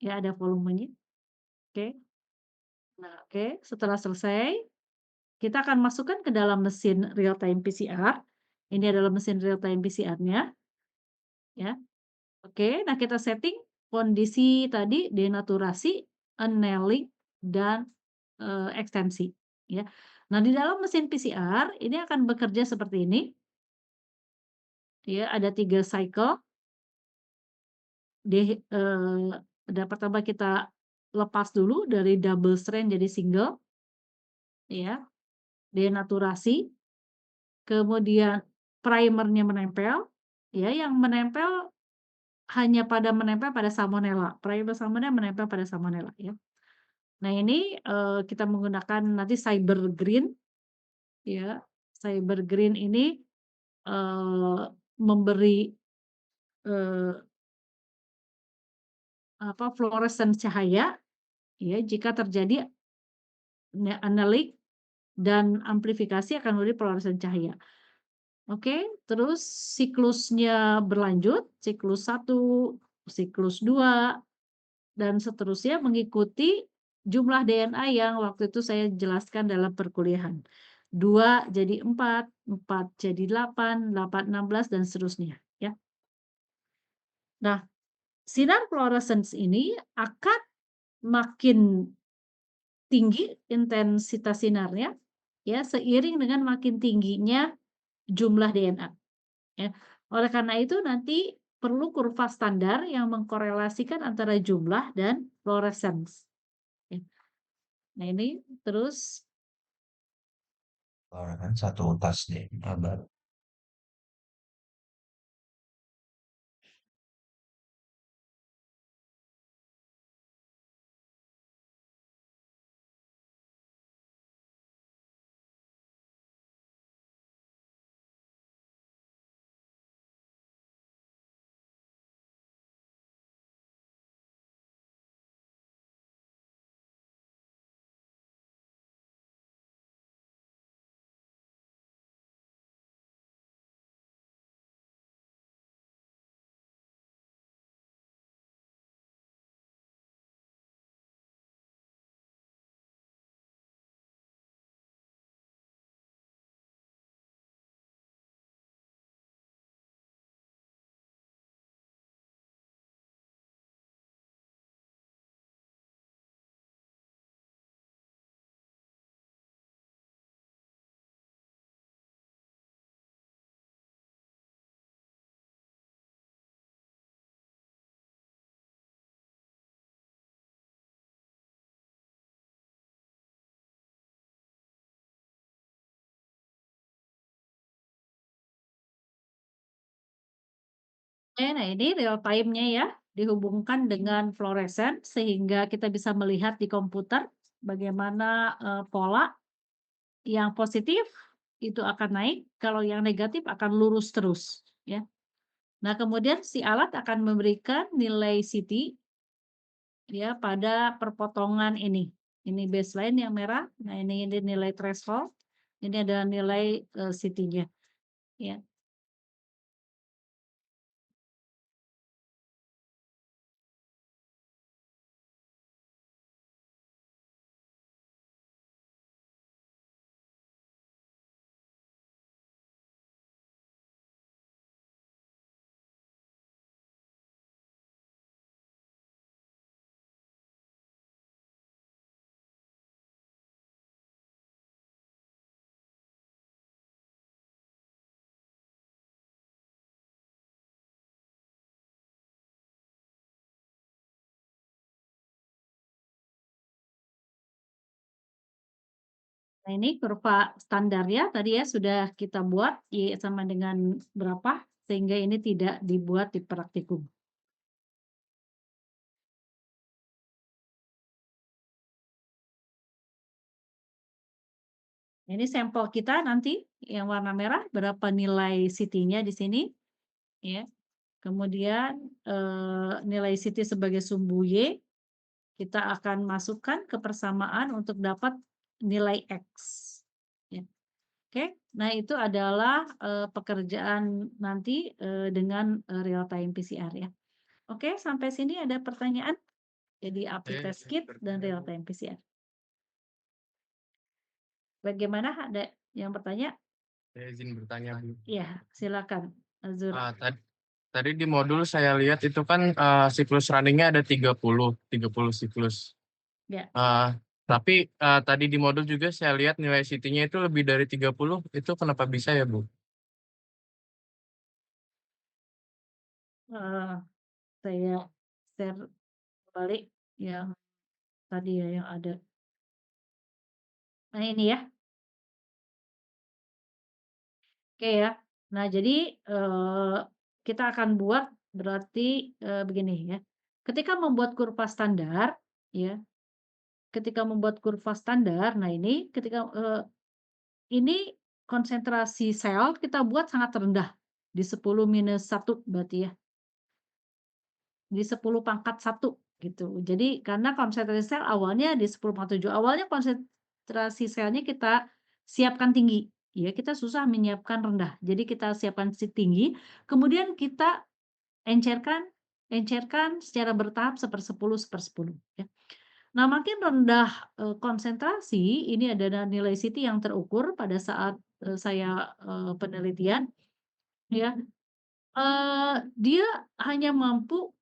ya ada volumenya. Oke. Nah, oke, setelah selesai, kita akan masukkan ke dalam mesin real time PCR. Ini adalah mesin real time PCR-nya, ya. Oke, nah kita setting kondisi tadi denaturasi, annealing, dan, ekstensi, ya. Nah, di dalam mesin PCR ini akan bekerja seperti ini. Ya, ada 3 cycle. Pertama kita lepas dulu dari double strand jadi single, ya, denaturasi, kemudian primernya menempel, ya, yang menempel menempel pada salmonella, primer salmonella menempel pada salmonella, ya. Nah ini, kita menggunakan nanti cyber green, ya, cyber green ini, memberi, eee, fluoresen cahaya, ya, jika terjadi annealing dan amplifikasi akan memberi fluoresensi cahaya. Oke, terus siklusnya berlanjut, siklus 1, siklus 2, dan seterusnya mengikuti jumlah DNA yang waktu itu saya jelaskan dalam perkuliahan. 2 jadi 4, 4 jadi 8, 8 16 dan seterusnya, ya. Nah, sinar fluorescence ini akan makin tinggi intensitas sinarnya, ya, seiring dengan makin tingginya jumlah DNA, ya. Oleh karena itu nanti perlu kurva standar yang mengkorelasikan antara jumlah dan fluorescence, ya. Nah ini terus orang kan satu tas deh, abad. Nah ini real time-nya ya, dihubungkan dengan fluoresen sehingga kita bisa melihat di komputer bagaimana pola yang positif itu akan naik, kalau yang negatif akan lurus terus ya. Nah kemudian si alat akan memberikan nilai CT ya pada perpotongan ini. Ini baseline yang merah, nah ini nilai threshold, ini adalah nilai CT-nya ya. Nah ini kurva standarnya tadi ya sudah kita buat Y sama dengan berapa sehingga ini tidak dibuat di praktikum. Ini sampel kita nanti yang warna merah berapa nilai CT-nya di sini ya. Kemudian nilai CT sebagai sumbu Y kita akan masukkan ke persamaan untuk dapat nilai X. Ya. Oke, nah itu adalah pekerjaan nanti dengan real time PCR ya. Oke, sampai sini ada pertanyaan? Jadi API test kit dan real time PCR. Bagaimana, ada yang bertanya? Saya izin bertanya, Bu. Iya, silakan Azur. Tadi di modul saya lihat itu kan siklus runningnya ada 30 siklus. Ya. Tapi tadi di modul juga saya lihat nilai CT-nya itu lebih dari 30, itu kenapa bisa ya, Bu? Saya share balik yang tadi ya yang ada. Nah ini ya. Oke ya. Nah jadi kita akan buat berarti begini ya. Ketika membuat kurva standar ya. Ketika membuat kurva standar, nah ini ketika ini konsentrasi sel kita buat sangat rendah di 10-1 berarti ya. Di 10⁻1 gitu. Jadi karena konsentrasi sel awalnya di 10⁻7, awalnya konsentrasi selnya kita siapkan tinggi, ya kita susah menyiapkan rendah. Jadi kita siapkan tinggi, kemudian kita encerkan secara bertahap 1/10 ya. Nah makin rendah konsentrasi, ini adalah nilai CT yang terukur pada saat saya penelitian, ya dia hanya mampu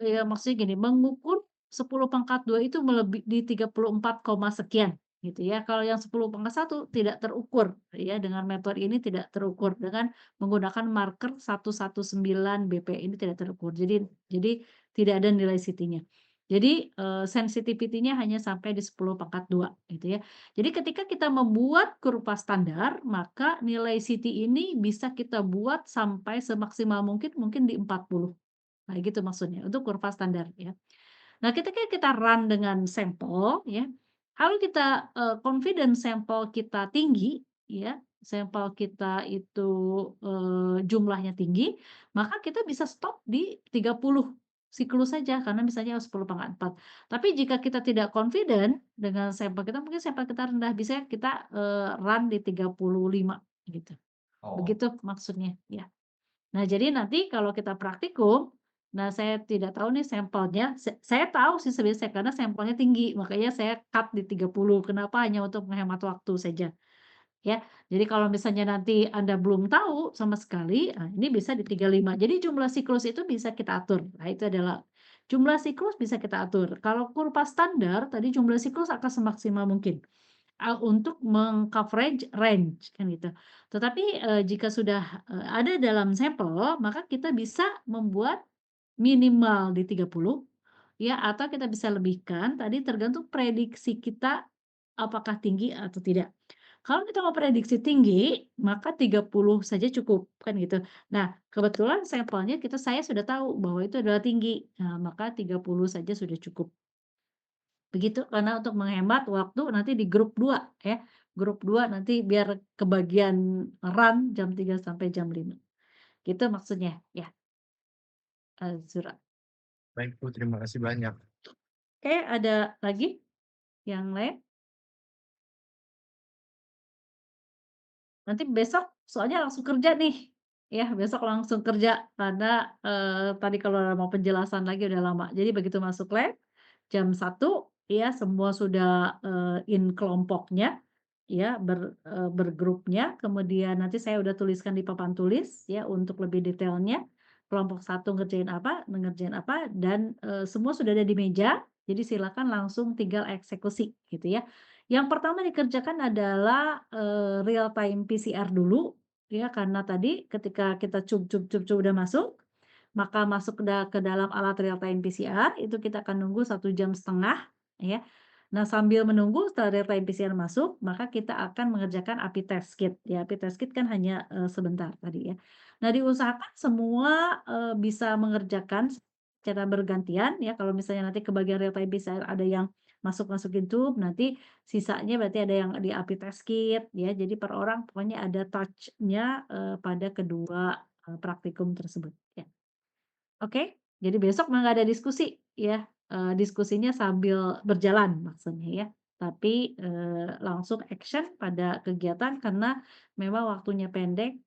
ya maksudnya gini, mengukur 10⁻2 itu di 34, sekian gitu ya. Kalau yang 10⁻1 tidak terukur ya, dengan metode ini tidak terukur dengan menggunakan marker 119 BP ini tidak terukur. Jadi tidak ada nilai CT-nya. Jadi sensitivity-nya hanya sampai di 10⁻2 gitu ya. Jadi ketika kita membuat kurva standar, maka nilai CT ini bisa kita buat sampai semaksimal mungkin di 40. Nah, gitu maksudnya, untuk kurva standar ya. Nah, ketika kita run dengan sampel ya, kalau kita confident sampel kita tinggi ya, sampel kita itu jumlahnya tinggi, maka kita bisa stop di 30 siklus saja karena misalnya 10⁻4. Tapi jika kita tidak confident dengan sampel kita, mungkin sampel kita rendah, bisa kita run di 35 gitu. Begitu maksudnya ya. Nah, jadi nanti kalau kita praktikum, nah saya tidak tahu nih sampelnya, saya tahu sih sebenarnya karena sampelnya tinggi, makanya saya cut di 30. Kenapa? Hanya untuk menghemat waktu saja. Ya. Jadi kalau misalnya nanti Anda belum tahu sama sekali, nah ini bisa di 35. Jadi jumlah siklus itu bisa kita atur. Nah, itu adalah jumlah siklus bisa kita atur. Kalau kurva standar tadi jumlah siklus akan semaksimal mungkin. Untuk meng-coverage range kan gitu. Tetapi jika sudah ada dalam sampel, maka kita bisa membuat minimal di 30 ya, atau kita bisa lebihkan tadi tergantung prediksi kita apakah tinggi atau tidak. Kalau kita mau prediksi tinggi, maka 30 saja cukup, kan gitu. Nah, kebetulan sampelnya saya sudah tahu bahwa itu adalah tinggi. Nah, maka 30 saja sudah cukup. Begitu, karena untuk menghemat waktu nanti di grup 2 ya. Grup 2 nanti biar kebagian run jam 3 sampai jam 5. Gitu maksudnya ya, Zura. Baik Bu, terima kasih banyak. Oke, ada lagi yang lain? Nanti besok soalnya langsung kerja nih, ya besok langsung kerja karena, tadi kalau mau penjelasan lagi udah lama. Jadi begitu masuk lab jam 1 ya semua sudah, in kelompoknya ya, bergrupnya, kemudian nanti saya udah tuliskan di papan tulis ya untuk lebih detailnya, kelompok 1 ngerjain apa dan, semua sudah ada di meja, jadi silakan langsung tinggal eksekusi gitu ya. Yang pertama dikerjakan adalah, real time PCR dulu, ya karena tadi ketika kita udah masuk, maka masuk ke dalam alat real time PCR, itu kita akan nunggu 1,5 jam, ya. Nah, sambil menunggu setelah real time PCR masuk, maka kita akan mengerjakan API test kit, ya. API test kit kan hanya, sebentar tadi ya. Nah, diusahakan semua, bisa mengerjakan secara bergantian ya, kalau misalnya nanti ke bagian real time PCR ada yang masukin tube, nanti sisanya berarti ada yang di API test kit ya. Jadi per orang pokoknya ada touch-nya, pada kedua, praktikum tersebut ya. Oke, jadi besok mah nggak ada diskusi ya, diskusinya sambil berjalan maksudnya ya. Tapi, langsung action pada kegiatan karena memang waktunya pendek,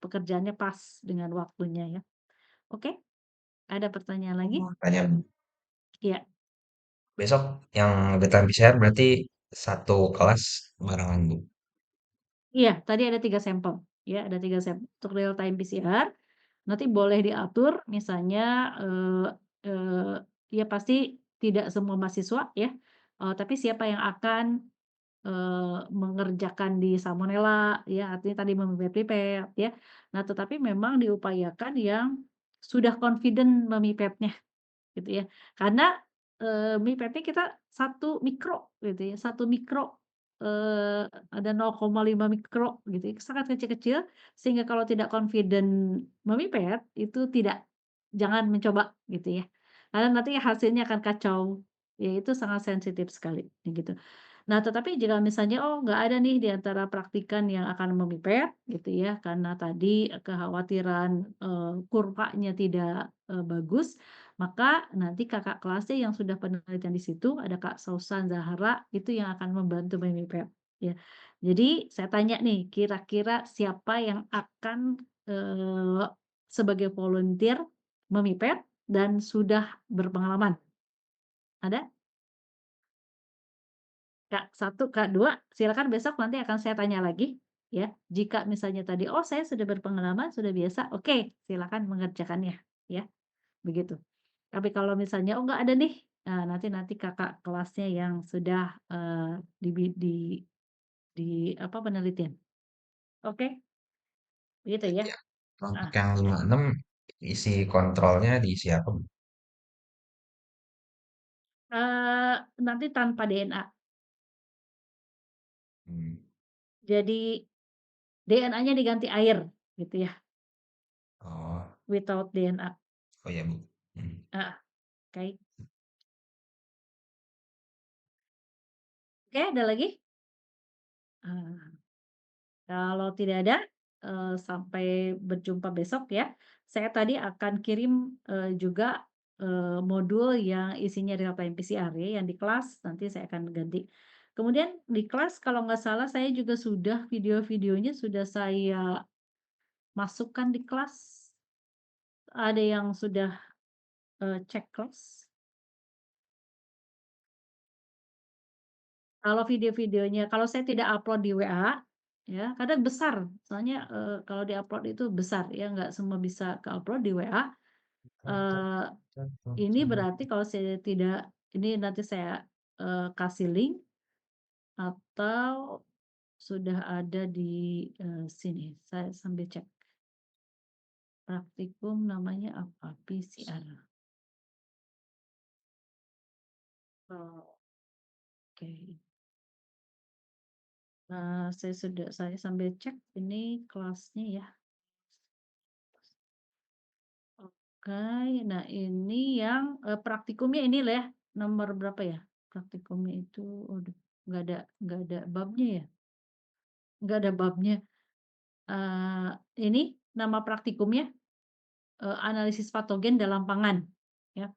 pekerjaannya pas dengan waktunya ya. Oke, ada pertanyaan lagi? Pertanyaan, Iya. besok yang data PCR berarti satu kelas barengan, Bu? Iya, tadi ada 3 sampel, ya ada 3 sampel untuk real time PCR, nanti boleh diatur misalnya, eee eee, ya pasti tidak semua mahasiswa ya, tapi siapa yang akan, mengerjakan di Salmonella ya, artinya tadi prepare ya. Nah, tetapi memang diupayakan yang sudah confident memipetnya. Gitu ya. Karena, MIPET-nya kita 1 mikro gitu ya, 1 mikro, ada 0,5 mikro gitu ya, sangat kecil-kecil sehingga kalau tidak confident memipet itu jangan mencoba gitu ya. Karena nanti hasilnya akan kacau, ya itu sangat sensitif sekali, gitu. Nah, tetapi jika misalnya, oh nggak ada nih di antara praktikan yang akan memipet gitu ya, karena tadi kekhawatiran, kurvanya tidak, bagus, maka nanti kakak kelasnya yang sudah penelitian di situ, ada Kak Sausan Zahra, itu yang akan membantu memipet, ya. Jadi saya tanya nih, kira-kira siapa yang akan, sebagai volunteer memipet dan sudah berpengalaman? Ada? Kak 1, Kak 2, silakan besok nanti akan saya tanya lagi, ya. Jika misalnya tadi, "Oh saya sudah berpengalaman, sudah biasa," oke, silakan mengerjakannya, ya, begitu. Tapi kalau misalnya, "Oh nggak ada nih," nah nanti kakak kelasnya yang sudah, di apa, penelitian. Oke, begitu ya? Ya. Untuk Heeh. yang 56 isi kontrolnya diisi apa, Bu? Nanti tanpa DNA. Hmm. Jadi DNA-nya diganti air, gitu ya, Oh, without DNA. oh ya, Bu. Hmm. Heeh, oke. Oke, ada lagi? Eee, kalau tidak ada, sampai berjumpa besok ya. Saya tadi akan kirim, juga, modul yang isinya real time PCR ya, yang di kelas nanti saya akan ganti. Kemudian di kelas kalau nggak salah saya juga sudah video-videonya sudah saya masukkan di kelas. Ada yang sudah, cek kelas. Kalau video-videonya kalau saya tidak upload di WA, ya, kadang besar, soalnya, kalau di-upload itu besar ya, nggak semua bisa ke-upload di WA. Eee, ini berarti kalau saya tidak ini nanti saya, kasih link atau sudah ada di, sini, saya sambil cek. Praktikum namanya apa? PCR. Oh, oke. Saya sambil cek ini kelasnya ya. Oke, nah ini yang praktikumnya ini lah ya, nomor berapa ya? Praktikumnya itu, waduh, nggak ada babnya ya? Nggak ada babnya. Ini nama praktikumnya analisis patogen dalam pangan, ya.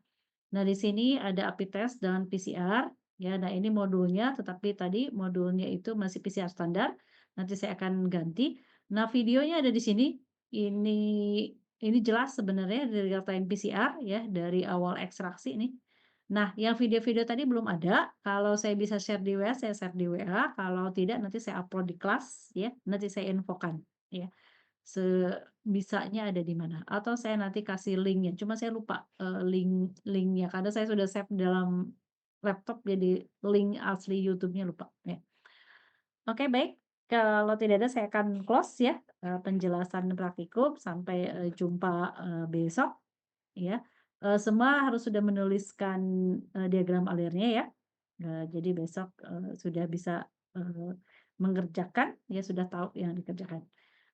Nah di sini ada API test dan PCR, ya. Nah ini modulnya, tetapi tadi modulnya itu masih PCR standar. Nanti saya akan ganti. Nah videonya ada di sini. Ini jelas sebenarnya dari real time PCR ya, dari awal ekstraksi ini. Nah yang video-video tadi belum ada. Kalau saya bisa share di WA, saya share di WA. Kalau tidak nanti saya upload di kelas ya. Nanti saya infokan ya. Sebisanya ada di mana, atau saya nanti kasih linknya, cuma saya lupa linknya karena saya sudah save dalam laptop, jadi link asli YouTube-nya lupa ya. Oke, baik, kalau tidak ada saya akan close ya penjelasan praktikum. Sampai jumpa besok ya. Semua harus sudah menuliskan diagram alirnya ya. Jadi besok sudah bisa mengerjakan ya, sudah tahu yang dikerjakan.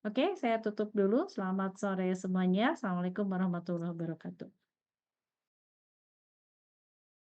Oke, saya tutup dulu. Selamat sore semuanya. Assalamualaikum warahmatullahi wabarakatuh.